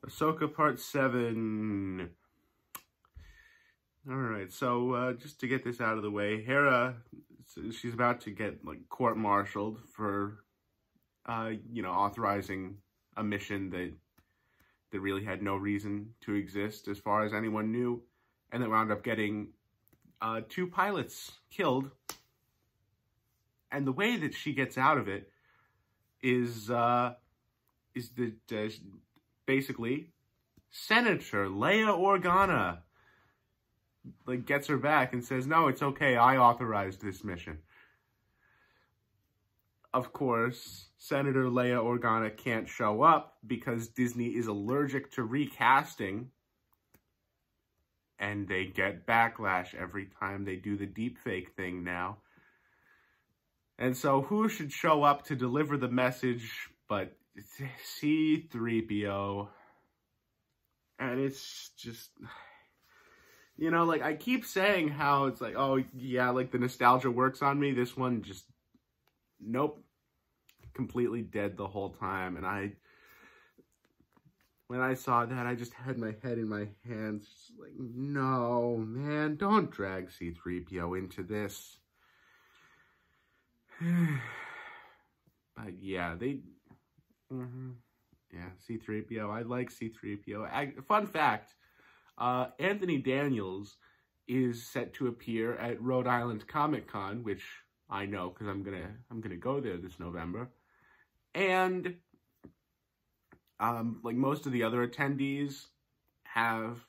Ahsoka Part 7. Alright, so just to get this out of the way, Hera, she's about to get, like, court-martialed for, authorizing a mission that really had no reason to exist as far as anyone knew, and that wound up getting 2 pilots killed. And the way that she gets out of it is that basically Senator Leia Organa like gets her back and says, no, it's okay, I authorized this mission. Of course, Senator Leia Organa can't show up because Disney is allergic to recasting, and they get backlash every time they do the deepfake thing now. And so who should show up to deliver the message but C-3PO? And it's just, like, I keep saying how it's like, oh, yeah, like, the nostalgia works on me. This one just, nope, completely dead the whole time. And when I saw that, I just had my head in my hands, just like, no, man, don't drag C-3PO into this. But yeah, C-3PO. I like C-3PO. Fun fact, Anthony Daniels is set to appear at Rhode Island Comic Con, which I know because I'm gonna go there this November. And like most of the other attendees have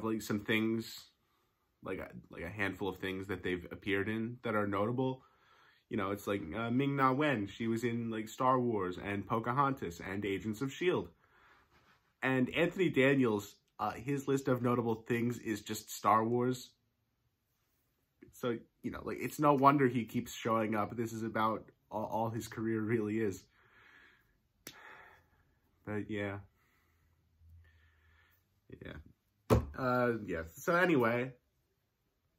like some things, like a handful of things that they've appeared in that are notable. It's like Ming-Na Wen. She was in, like, Star Wars and Pocahontas and Agents of S.H.I.E.L.D. And Anthony Daniels, his list of notable things is just Star Wars. So, like, it's no wonder he keeps showing up. This is about all his career really is. But, yeah. Yeah. So, anyway,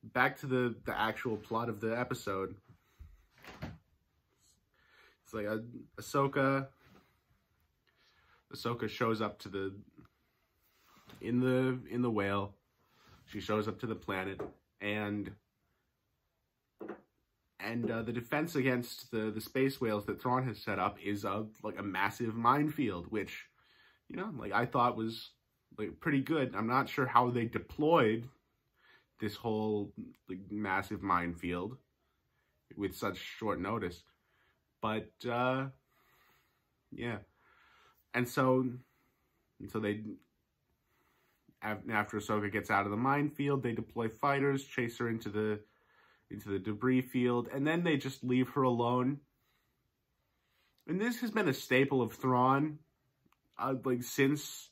back to the actual plot of the episode. It's like Ahsoka shows up to in the whale. She shows up to the planet, and the defense against the space whales that Thrawn has set up is like a massive minefield, which, like, I thought was like pretty good. I'm not sure how they deployed this whole, like, massive minefield with such short notice. But, yeah. And so they, after Ahsoka gets out of the minefield, they deploy fighters, chase her into the debris field, and then they just leave her alone. And this has been a staple of Thrawn, like, since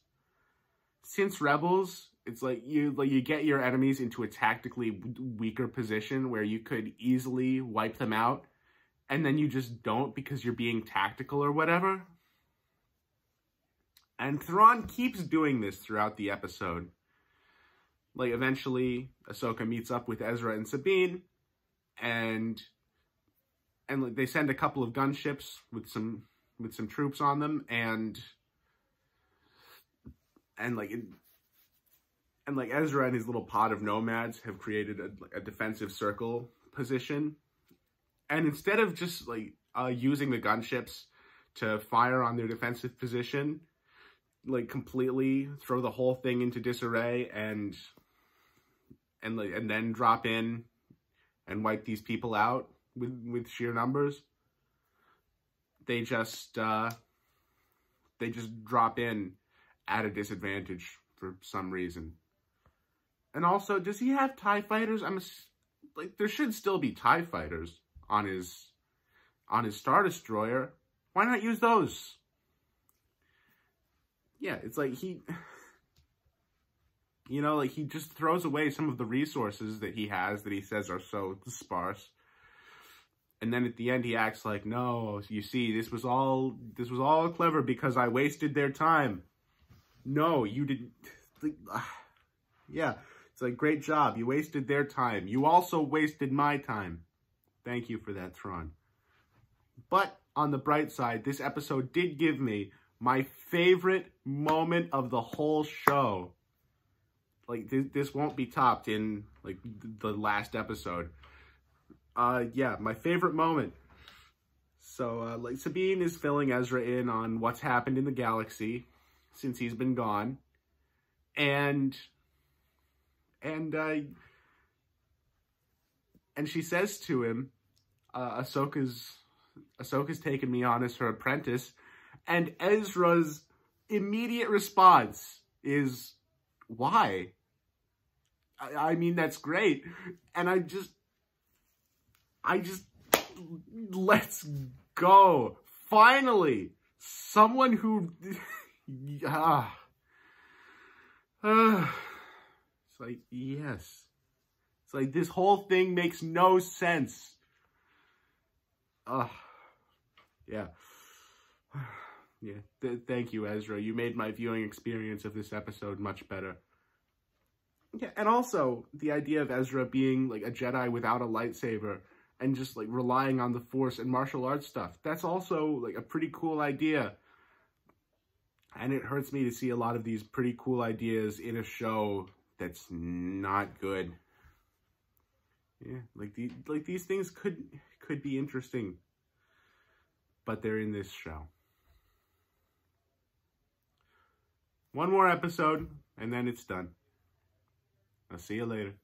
Rebels. It's like you get your enemies into a tactically weaker position where you could easily wipe them out, and then you just don't because you're being tactical or whatever. And Thrawn keeps doing this throughout the episode. Like, eventually, Ahsoka meets up with Ezra and Sabine, and like, they send a couple of gunships with some troops on them, and Ezra and his little pod of nomads have created a defensive circle position. And instead of just, like, using the gunships to fire on their defensive position, like, completely throw the whole thing into disarray and then drop in and wipe these people out with sheer numbers, they just drop in at a disadvantage for some reason. And also, does he have TIE fighters? There should still be TIE fighters on his Star Destroyer. Why not use those? Yeah, it's like he just throws away some of the resources that he has that he says are so sparse. And then at the end he acts like, no, you see, this was all clever because I wasted their time. No, you didn't. Yeah, it's like, great job. You wasted their time. You also wasted my time. Thank you for that, Thrawn. But on the bright side, this episode did give me my favorite moment of the whole show. Like, this won't be topped in, like, the last episode. Yeah, my favorite moment. So, like, Sabine is filling Ezra in on what's happened in the galaxy since he's been gone. And she says to him, Ahsoka's taken me on as her apprentice. And Ezra's immediate response is, why? I mean, that's great. And I just, let's go. Finally, someone who, it's like, yes. It's like, this whole thing makes no sense. Yeah. Yeah, thank you, Ezra. You made my viewing experience of this episode much better. Yeah, and also, the idea of Ezra being, like, a Jedi without a lightsaber and just, like, relying on the Force and martial arts stuff. That's also, like, a pretty cool idea. And it hurts me to see a lot of these pretty cool ideas in a show that's not good. Yeah, like these things could be interesting, but they're in this show. One more episode, and then it's done. I'll see you later.